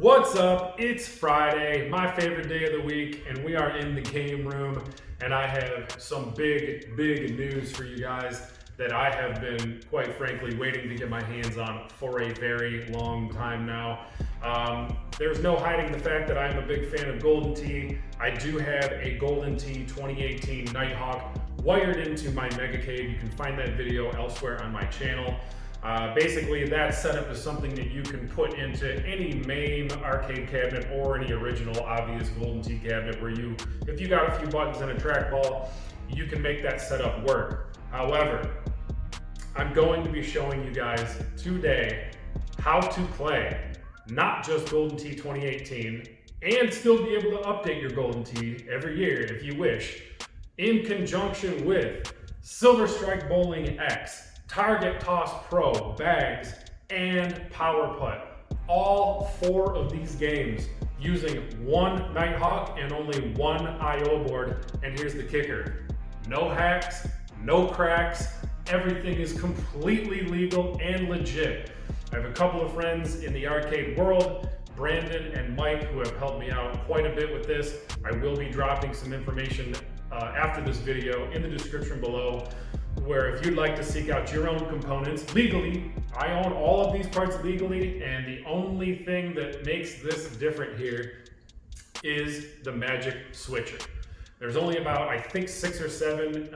What's up? It's Friday, my favorite day of the week, and we are in the game room, and I have some big news for you guys that I have been, quite frankly, waiting to get my hands on for a very long time now. There's no hiding the fact that I'm a big fan of Golden Tee. I do have a Golden Tee 2018 Nighthawk wired into my Mega Cave. You can find that video elsewhere on my channel. Basically, that setup is something that you can put into any main arcade cabinet or any original obvious Golden Tee cabinet where if you got a few buttons and a trackball, you can make that setup work. However, I'm going to be showing you guys today how to play not just Golden Tee 2018 and still be able to update your Golden Tee every year if you wish, in conjunction with Silver Strike Bowling X, Target Toss Pro, bags, and Power Putt. All four of these games using one Nighthawk and only one I/O board. And here's the kicker: no hacks, no cracks. Everything is completely legal and legit. I have a couple of friends in the arcade world, Brandon and Mike, who have helped me out quite a bit with this. I will be dropping some information after this video in the description below, where if you'd like to seek out your own components legally, I own all of these parts legally, and the only thing that makes this different here is the magic switcher. There's only about, I think, 6 or 7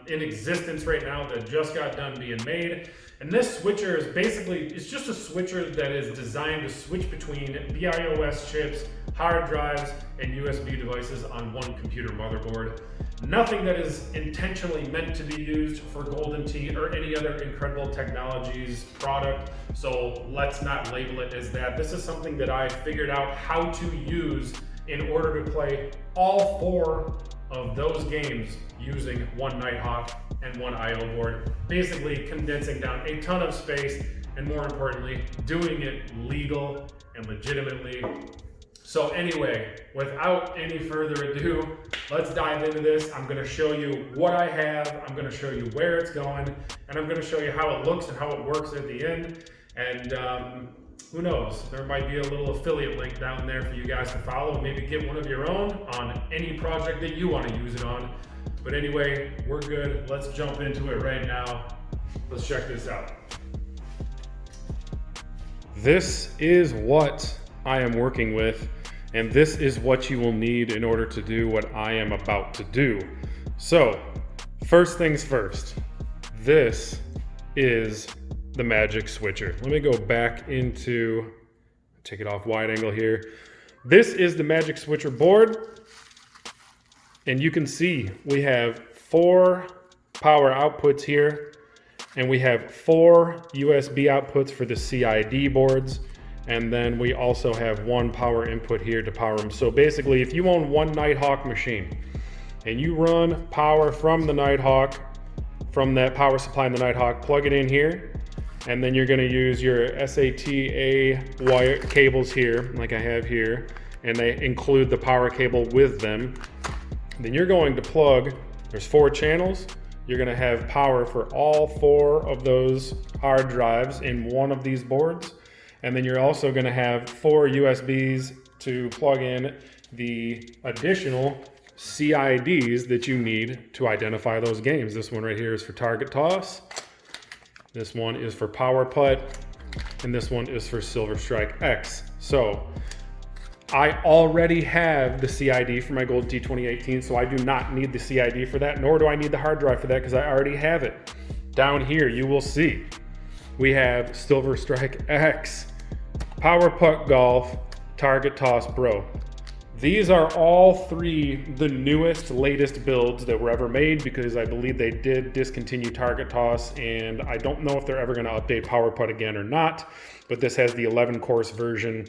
in existence right now that just got done being made. And this switcher is basically, it's just a switcher that is designed to switch between BIOS chips, hard drives, and USB devices on one computer motherboard. Nothing that is intentionally meant to be used for Golden Tee or any other Incredible Technologies product, so let's not label it as that. This is something that I figured out how to use in order to play all 4 of those games using one Nighthawk and one I/O board, basically condensing down a ton of space and, more importantly, doing it legal and legitimately. So anyway, without any further ado, let's dive into this. I'm going to show you what I have, I'm going to show you where it's going, and I'm going to show you how it looks and how it works at the end. And who knows, there might be a little affiliate link down there for you guys to follow and maybe get one of your own on any project that you want to use it on. But anyway, we're good. Let's jump into it right now. Let's check this out. This is what I am working with, and this is what you will need in order to do what I am about to do. So, first things first, this is the magic switcher. Let me go back into, take it off wide angle here. This is the magic switcher board, and you can see we have 4 power outputs here, and we have 4 USB outputs for the CID boards. And then we also have 1 power input here to power them. So basically, if you own one Nighthawk machine and you run power from the Nighthawk, from that power supply in the Nighthawk, plug it in here, and then you're gonna use your SATA wire cables here, like I have here, and they include the power cable with them. Then you're going to plug, there's 4 channels, you're gonna have power for all 4 of those hard drives in one of these boards. And then you're also going to have 4 USBs to plug in the additional CIDs that you need to identify those games. This one right here is for Target Toss. This one is for Power Putt. And this one is for Silver Strike X. So I already have the CID for my Golden Tee 2018, so I do not need the CID for that, nor do I need the hard drive for that because I already have it. Down here, you will see we have Silver Strike X, Power Putt Golf, Target Toss Pro. These are all 3 the newest, latest builds that were ever made, because I believe they did discontinue Target Toss, and I don't know if they're ever going to update Power Putt again or not, but this has the 11 course version,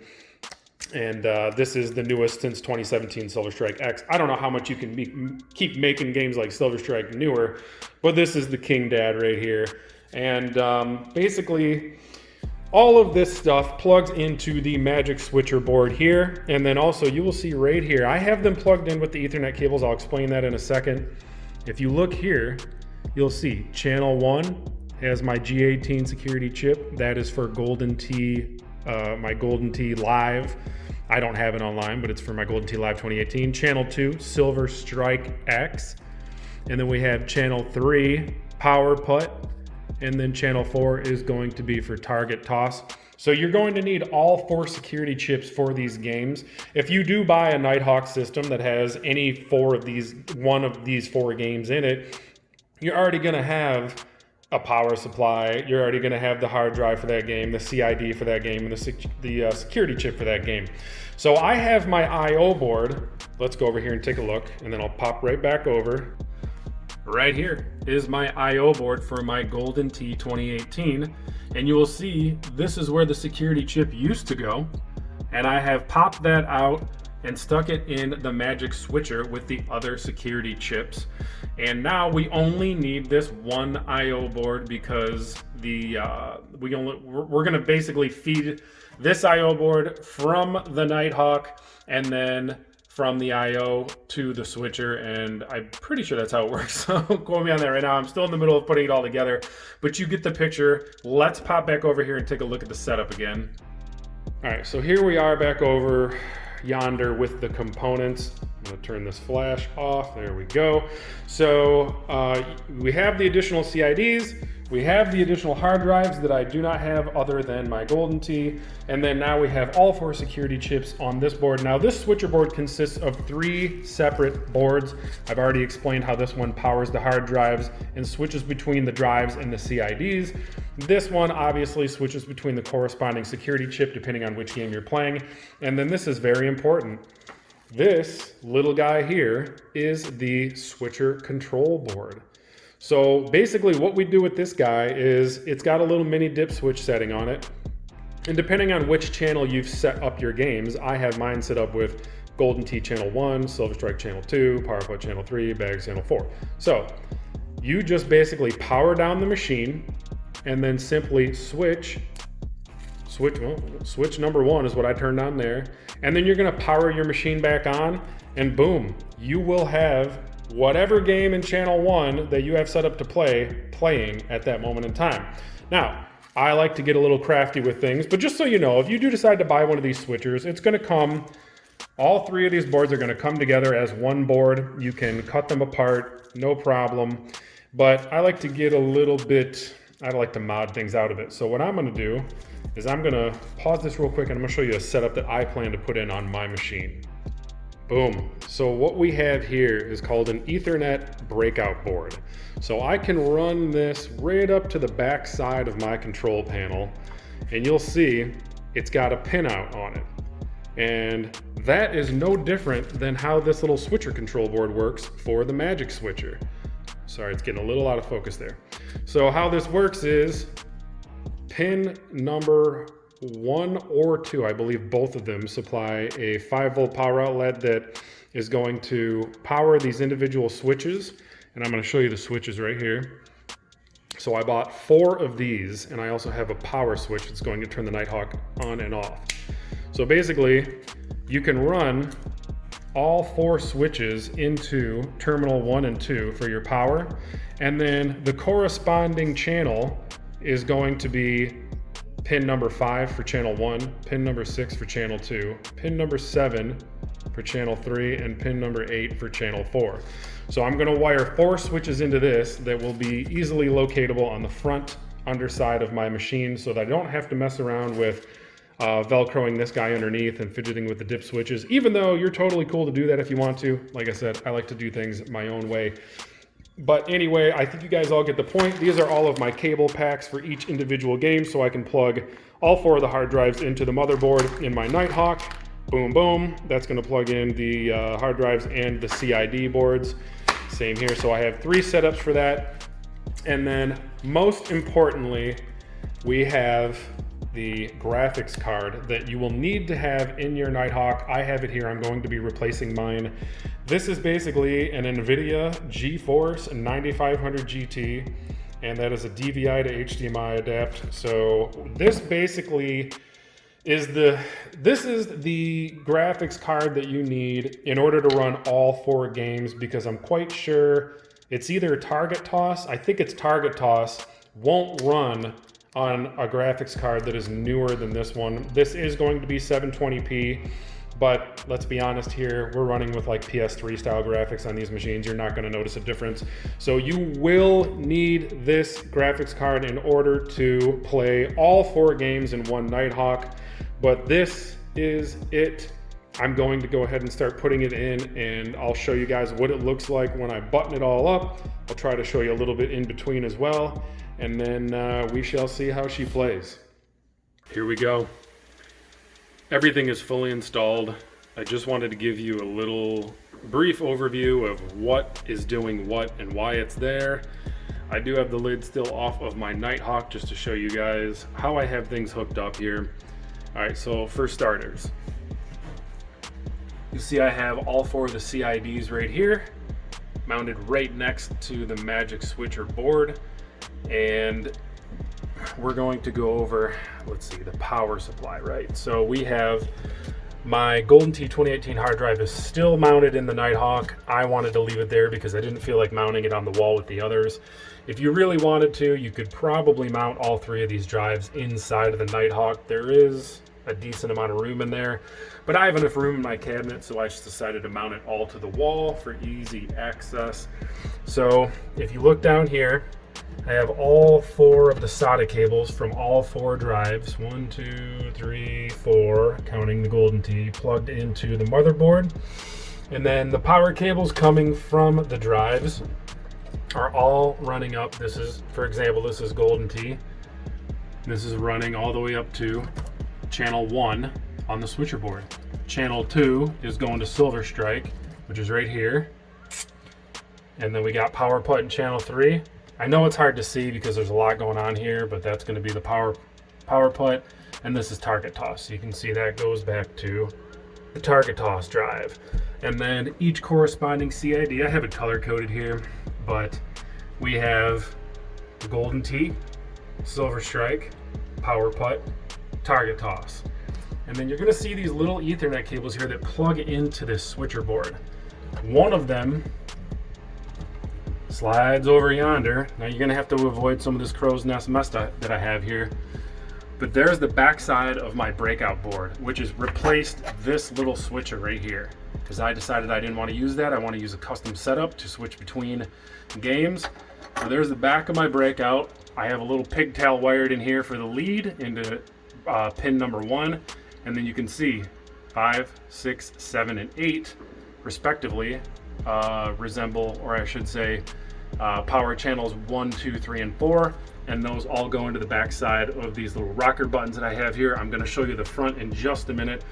and this is the newest since 2017 Silver Strike X. I don't know how much you can keep making games like Silver Strike newer, but this is the King Dad right here. And basically, all of this stuff plugs into the magic switcher board here. And then also, you will see right here, I have them plugged in with the Ethernet cables. I'll explain that in a second. If you look here, you'll see channel 1 has my G18 security chip. That is for Golden Tee, my Golden Tee Live. I don't have it online, but it's for my Golden Tee Live 2018. Channel 2, Silver Strike X. And then we have channel 3, Power Putt. And then channel 4 is going to be for Target Toss. So you're going to need all 4 security chips for these games. If you do buy a Nighthawk system that has any one of these 4 games in it, you're already going to have a power supply. You're already going to have the hard drive for that game, the CID for that game, and the security chip for that game. So I have my I/O board. Let's go over here and take a look, and then I'll pop right back over. Right here is my I/O board for my Golden Tee 2018, and you will see this is where the security chip used to go, and I have popped that out and stuck it in the Magic switcher with the other security chips. And now we only need this one I/O board because we're gonna basically feed this I/O board from the Nighthawk and then from the I/O to the switcher, and I'm pretty sure that's how it works. So quote me on that right now. I'm still in the middle of putting it all together, but you get the picture. Let's pop back over here and take a look at the setup again. All right, so here we are back over yonder with the components. I'm gonna turn this flash off. There we go. So we have the additional CIDs. We have the additional hard drives that I do not have other than my Golden Tee. And then now we have all 4 security chips on this board. Now this switcher board consists of 3 separate boards. I've already explained how this one powers the hard drives and switches between the drives and the CIDs. This one obviously switches between the corresponding security chip depending on which game you're playing. And then this is very important. This little guy here is the switcher control board. So basically what we do with this guy is it's got a little mini dip switch setting on it. And depending on which channel you've set up your games, I have mine set up with Golden Tee channel 1, Silver Strike channel 2, Power Putt channel 3, Bags channel 4. So you just basically power down the machine and then simply switch number 1 is what I turned on there. And then you're gonna power your machine back on and boom, you will have whatever game in channel 1 that you have set up to playing at that moment in time. Now, I like to get a little crafty with things, but just so you know, if you do decide to buy one of these switchers, it's gonna come, all 3 of these boards are gonna come together as one board. You can cut them apart, no problem. But I like to get a little bit, I like to mod things out of it. So what I'm gonna do is I'm gonna pause this real quick and I'm gonna show you a setup that I plan to put in on my machine. Boom. So what we have here is called an Ethernet breakout board. So I can run this right up to the back side of my control panel and you'll see it's got a pinout on it. And that is no different than how this little switcher control board works for the Magic switcher. Sorry, it's getting a little out of focus there. So how this works is pin number 1 or 2, I believe both of them supply a 5-volt power outlet that is going to power these individual switches. And I'm going to show you the switches right here. So I bought 4 of these, and I also have a power switch that's going to turn the Nighthawk on and off. So basically, you can run all 4 switches into terminal 1 and 2 for your power. And then the corresponding channel is going to be pin number 5 for channel 1, pin number 6 for channel 2, pin number 7 for channel 3, and pin number 8 for channel 4. So I'm gonna wire 4 switches into this that will be easily locatable on the front underside of my machine so that I don't have to mess around with Velcroing this guy underneath and fidgeting with the dip switches, even though you're totally cool to do that if you want to. Like I said, I like to do things my own way. But anyway, I think you guys all get the point. These are all of my cable packs for each individual game, so I can plug all 4 of the hard drives into the motherboard in my Nighthawk. Boom, boom. That's going to plug in the hard drives and the CID boards. Same here. So I have 3 setups for that. And then most importantly, we have the graphics card that you will need to have in your Nighthawk. I have it here. I'm going to be replacing mine. This is basically an NVIDIA GeForce 9500 GT, and that is a DVI to HDMI adapt. So this basically is the graphics card that you need in order to run all 4 games, because I'm quite sure it's either Target Toss, I think it's Target Toss, won't run on a graphics card that is newer than this one. This is going to be 720p. but let's be honest here, we're running with like PS3 style graphics on these machines. You're not going to notice a difference. So you will need this graphics card in order to play all 4 games in One Nighthawk, but this is it. I'm going to go ahead and start putting it in, and I'll show you guys what it looks like when I button it all up. I'll try to show you a little bit in between as well, and then we shall see how she plays. Here we go. Everything is fully installed. I just wanted to give you a little brief overview of what is doing what and why it's there. I do have the lid still off of my Nighthawk just to show you guys how I have things hooked up here. All right, so for starters, you see I have all 4 of the CIDs right here, mounted right next to the Magic Switcher board. And we're going to go over, let's see, the power supply, right? So we have my Golden Tee 2018 hard drive is still mounted in the Nighthawk. I wanted to leave it there because I didn't feel like mounting it on the wall with the others. If you really wanted to, you could probably mount all 3 of these drives inside of the Nighthawk. There is a decent amount of room in there, but I have enough room in my cabinet, so I just decided to mount it all to the wall for easy access. So if you look down here, I have all 4 of the SATA cables from all 4 drives, 1, 2, 3, 4, counting the Golden Tee, plugged into the motherboard. And then the power cables coming from the drives are all running up. This is, for example, this is Golden Tee. This is running all the way up to channel 1 on the switcher board. Channel 2 is going to Silver Strike, which is right here. And then we got Power Putt in channel 3. I know it's hard to see because there's a lot going on here, but that's going to be the power Putt, and this is Target Toss. So you can see that goes back to the Target Toss drive. And then each corresponding CID, I have it color coded here, but we have the Golden Tee, Silver Strike, Power Putt, Target Toss. And then you're going to see these little Ethernet cables here that plug into this switcher board. One of them slides over yonder. Now you're going to have to avoid some of this crow's nest mess that I have here. But there's the backside of my breakout board, which has replaced this little switcher right here. Because I decided I didn't want to use that. I want to use a custom setup to switch between games. So there's the back of my breakout. I have a little pigtail wired in here for the lead into pin number 1. And then you can see 5, 6, 7, and 8 respectively resemble, or I should say, power channels 1, 2, 3, and 4, and those all go into the backside of these little rocker buttons that I have here. I'm going to show you the front in just a minute.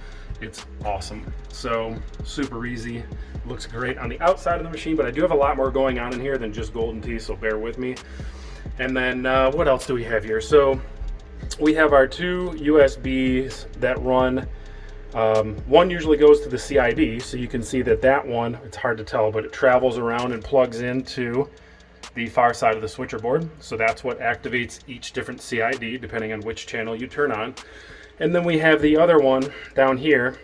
It's awesome. So super easy. Looks great on the outside of the machine, but I do have a lot more going on in here than just Golden Tee, so bear with me. And then what else do we have here? So we have our 2 USBs that run. One usually goes to the CID, so you can see that one, it's hard to tell, but it travels around and plugs into the far side of the switcher board. So that's what activates each different CID depending on which channel you turn on. And then we have the other one down here.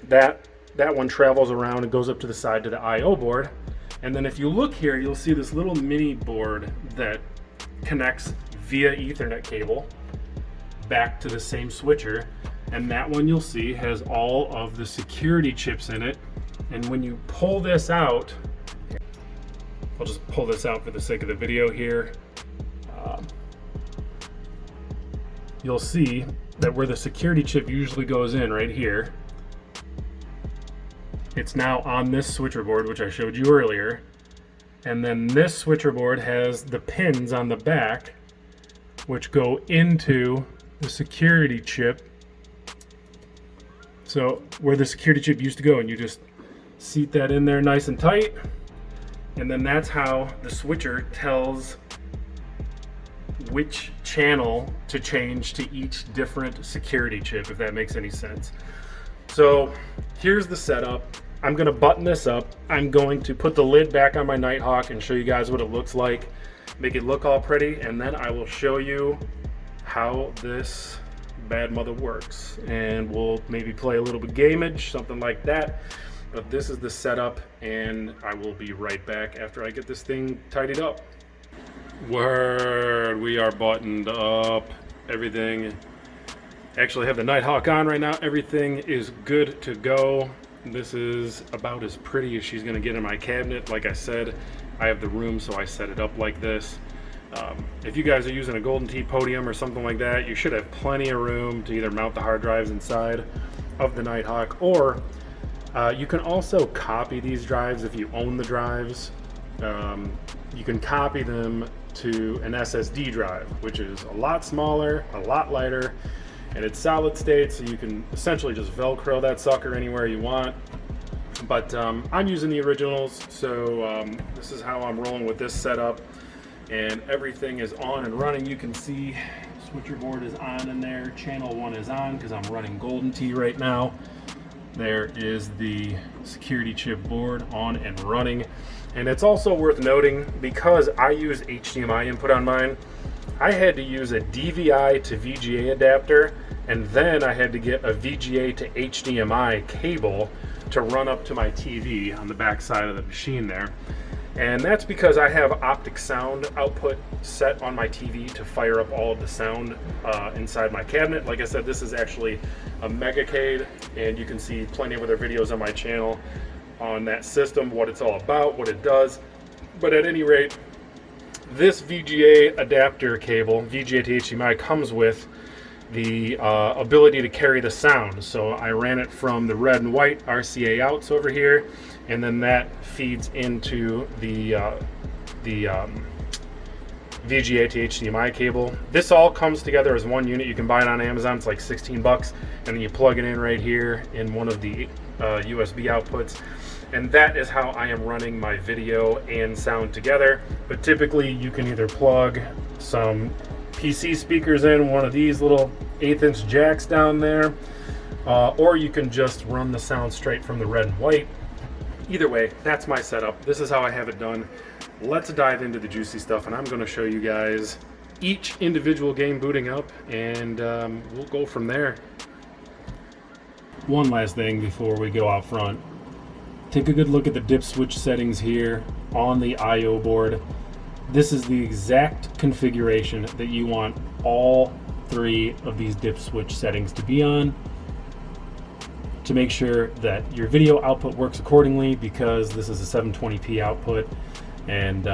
That one travels around and goes up to the side to the IO board. And then if you look here, you'll see this little mini board that connects via Ethernet cable back to the same switcher. And that one you'll see has all of the security chips in it. And when you pull this out, I'll just pull this out for the sake of the video here. You'll see that where the security chip usually goes in right here, it's now on this switcher board, which I showed you earlier. And then this switcher board has the pins on the back, which go into the security chip. So where the security chip used to go, and you just seat that in there nice and tight. And then that's how the switcher tells which channel to change to each different security chip, if that makes any sense. So here's the setup. I'm going to button this up. I'm going to put the lid back on my Nighthawk and show you guys what it looks like, make it look all pretty, and then I will show you how this bad mother works, and we'll maybe play a little bit gameage, something like that. But this is the setup, and I will be right back after I get this thing tidied up. Word, we are buttoned up. Everything Actually have the Nighthawk on right now. Everything is good to go. This is about as pretty as she's gonna get in my cabinet. Like I said, I have the room, so I set it up like this. If you guys are using a Golden Tee podium or something like that, you should have plenty of room to either mount the hard drives inside of the Nighthawk, or you can also copy these drives if you own the drives. You can copy them to an SSD drive, which is a lot smaller, a lot lighter, and it's solid state, so you can essentially just Velcro that sucker anywhere you want. But I'm using the originals, so this is how I'm rolling with this setup, and everything is on and running. You can see switcher board is on in there, channel 1 is on because I'm running Golden Tee right now. There is the security chip board on and running. And it's also worth noting, because I use HDMI input on mine, I had to use a DVI to VGA adapter, and then I had to get a VGA to HDMI cable to run up to my TV on the back side of the machine there. And that's because I have optic sound output set on my TV to fire up all of the sound inside my cabinet. Like I said, this is actually a Megacade, and you can see plenty of other videos on my channel on that system, what it's all about, what it does. But at any rate, this VGA adapter cable, VGA to HDMI, comes with the ability to carry the sound. So I ran it from the red and white RCA outs over here, and then that feeds into the VGA to HDMI cable. This all comes together as one unit. You can buy it on Amazon. It's like 16 bucks, and then you plug it in right here in one of the USB outputs. And that is how I am running my video and sound together. But typically you can either plug some PC speakers in one of these little 1/8 inch jacks down there, or you can just run the sound straight from the red and white. Either way, that's my setup. This is how I have it done. Let's dive into the juicy stuff, and I'm going to show you guys each individual game booting up, and we'll go from there. One last thing before we go out front. Take a good look at the dip switch settings here on the I/O board. This is the exact configuration that you want all 3 of these dip switch settings to be on, to make sure that your video output works accordingly, because this is a 720p output, and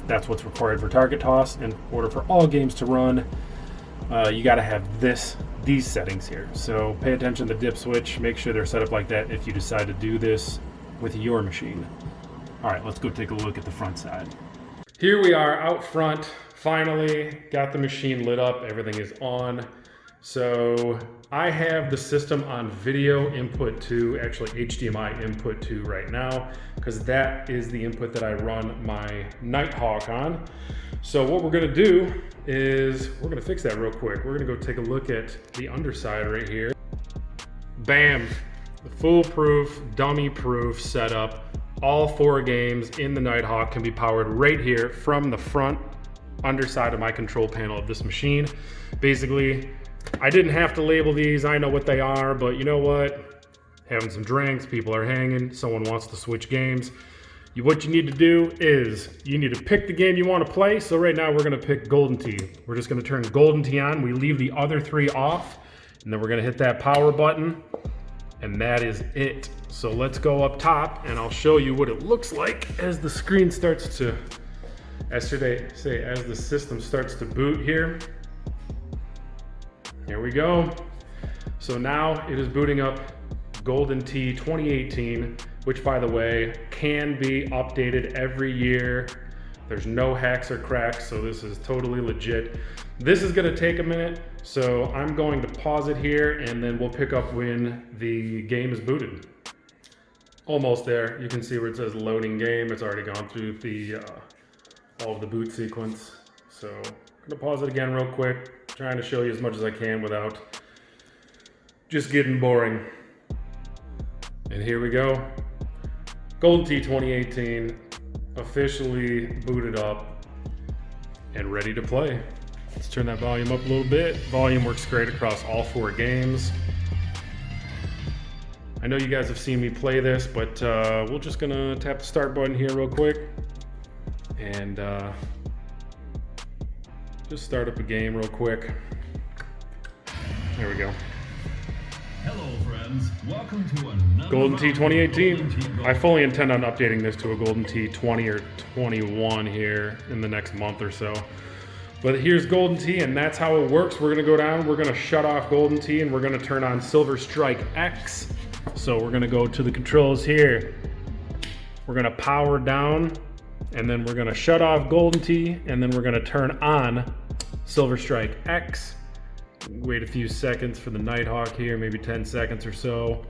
that's what's required for target toss. In order for all games to run, you got to have these settings here. So pay attention to the dip switch, make sure they're set up like that if you decide to do this with your machine. All right, let's go take a look at the front side. Here we are out front, finally got the machine lit up, everything is on. So I have the system on video input 2, actually HDMI input 2 right now, because that is the input that I run my Nighthawk on. So what we're gonna do is, we're gonna fix that real quick. We're gonna go take a look at the underside right here. Bam, the foolproof, dummy-proof setup. All 4 games in the Nighthawk can be powered right here from the front underside of my control panel of this machine. Basically, I didn't have to label these, I know what they are, but you know what? Having some drinks, people are hanging, someone wants to switch games. What you need to do is, you need to pick the game you want to play. So right now we're gonna pick Golden Tee. We're just gonna turn Golden Tee on, we leave the other 3 off, and then we're gonna hit that power button, and that is it. So let's go up top, and I'll show you what it looks like as the screen starts to, as the system starts to boot here. Here we go. So now it is booting up Golden Tee 2018, which, by the way, can be updated every year. There's no hacks or cracks, so this is totally legit. This is gonna take a minute, so I'm going to pause it here, and then we'll pick up when the game is booted. Almost there. You can see where it says loading game. It's already gone through the all of the boot sequence. So I'm gonna pause it again real quick, trying to show you as much as I can without just getting boring. And here we go. Golden Tee 2018 officially booted up and ready to play. Let's turn that volume up a little bit. Volume works great across all 4 games. I know you guys have seen me play this, but we're just gonna tap the start button here real quick and just start up a game real quick. There we go. Hello friends, welcome to another Golden Tee 2018. Golden I fully intend on updating this to a Golden Tee 20 or 21 here in the next month or so. But here's Golden Tee, and that's how it works. We're gonna go down, we're gonna shut off Golden Tee, and we're gonna turn on Silver Strike X. So we're gonna go to the controls here. We're gonna power down, and then we're gonna shut off Golden Tee, and then we're gonna turn on Silver Strike X. Wait a few seconds for the Nighthawk here, maybe 10 seconds or so.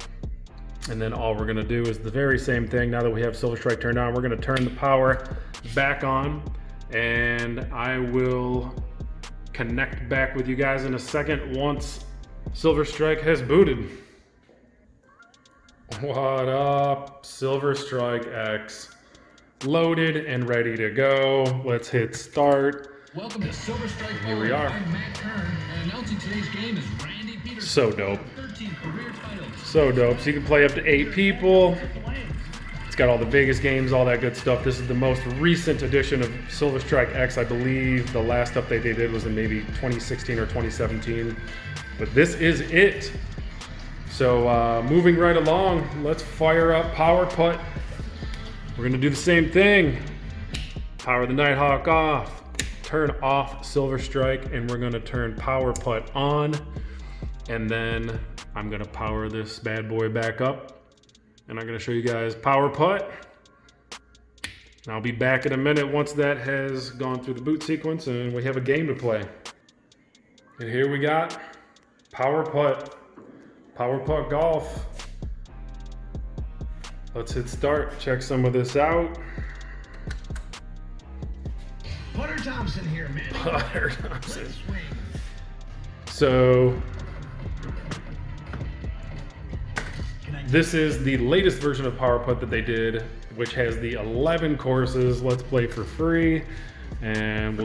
And then all we're gonna do is the very same thing. Now that we have Silver Strike turned on, we're gonna turn the power back on, and I will connect back with you guys in a second once Silver Strike has booted. What up? Silver Strike X loaded and ready to go. Let's hit start. Welcome to Silver Strike. Here we are. I'm Matt Kern, and announcing today's game is Randy Peterson. So dope. 13 career titles. So dope. So you can play up to 8 people. It's got all the Vegas games, all that good stuff. This is the most recent edition of Silver Strike X. I believe the last update they did was in maybe 2016 or 2017. But this is it. So moving right along, let's fire up Power Putt. We're gonna do the same thing. Power the Nighthawk off. Turn off Silver Strike, and we're gonna turn Power Putt on, and then I'm gonna power this bad boy back up, and I'm gonna show you guys Power Putt. I'll be back in a minute once that has gone through the boot sequence and we have a game to play. And here we got Power Putt, Power Putt Golf. Let's hit start, check some of this out. Putter Thompson here, man. Putter Thompson. So this is the latest version of Power Putt that they did, which has the 11 courses. Let's play for free, and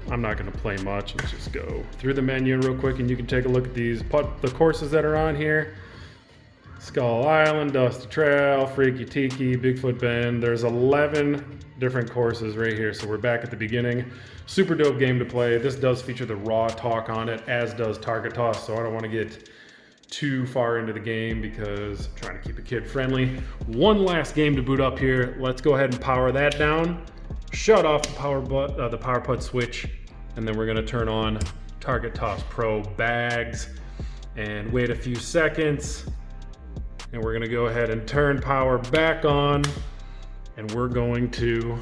I'm not gonna play much. Let's just go through the menu real quick, and you can take a look at the courses that are on here. Skull Island, Dusty Trail, Freaky Tiki, Bigfoot Bend. There's 11 different courses right here. So we're back at the beginning. Super dope game to play. This does feature the raw talk on it, as does Target Toss. So I don't want to get too far into the game because I'm trying to keep it kid friendly. One last game to boot up here. Let's go ahead and power that down. Shut off the Power Putt switch, and then we're gonna turn on Target Toss Pro bags and wait a few seconds. And we're gonna go ahead and turn power back on, and we're going to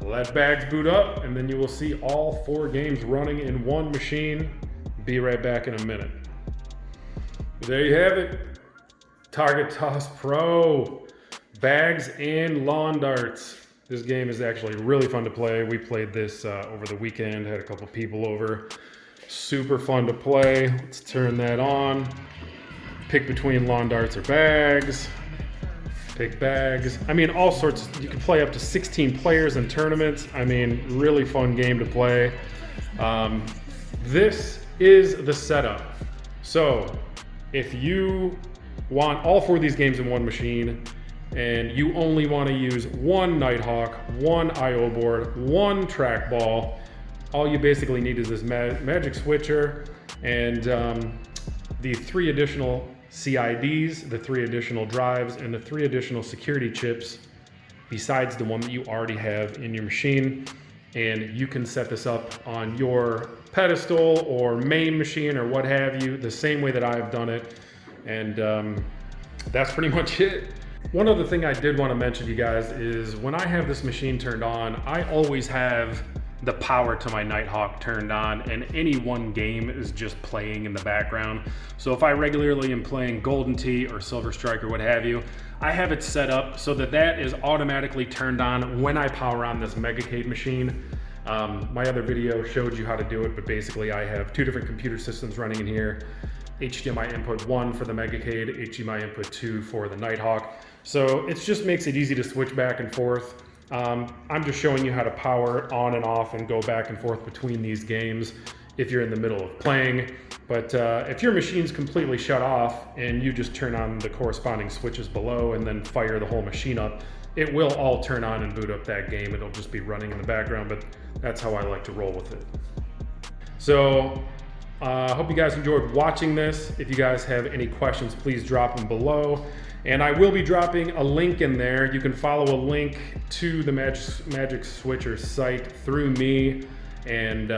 let bags boot up, and then you will see all 4 games running in one machine. Be right back in a minute. There you have it. Target Toss Pro, bags and lawn darts. This game is actually really fun to play. We played this over the weekend, had a couple people over. Super fun to play. Let's turn that on. Pick between lawn darts or bags. Pick bags. I mean, all sorts. You can play up to 16 players in tournaments. I mean, really fun game to play. This is the setup. So if you want all 4 of these games in one machine, and you only want to use one Nighthawk, one IO board, one trackball, all you basically need is this magic switcher and the 3 additional CIDs, the 3 additional drives, and the 3 additional security chips besides the one that you already have in your machine. And you can set this up on your pedestal or main machine or what have you, the same way that I've done it. And that's pretty much it. One other thing I did want to mention to you guys is when I have this machine turned on, I always have the power to my Nighthawk turned on, and any one game is just playing in the background. So if I regularly am playing Golden Tee or Silver Strike or what have you, I have it set up so that that is automatically turned on when I power on this Megacade machine. My other video showed you how to do it, but basically I have 2 different computer systems running in here. HDMI input 1 for the Megacade, HDMI input 2 for the Nighthawk. So it just makes it easy to switch back and forth. I'm just showing you how to power on and off and go back and forth between these games if you're in the middle of playing. But if your machine's completely shut off and you just turn on the corresponding switches below and then fire the whole machine up, it will all turn on and boot up that game. It'll just be running in the background, but that's how I like to roll with it. So Hope you guys enjoyed watching this. If you guys have any questions, please drop them below. And I will be dropping a link in there. You can follow a link to the Magic Switcher site through me, and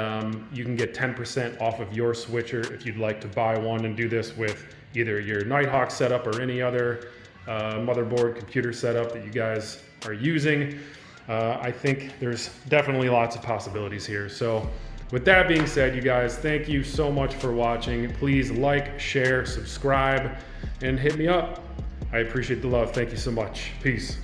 you can get 10% off of your switcher if you'd like to buy one and do this with either your Nighthawk setup or any other motherboard computer setup that you guys are using. I think there's definitely lots of possibilities here. So with that being said, you guys, thank you so much for watching. Please like, share, subscribe, and hit me up. I appreciate the love. Thank you so much. Peace.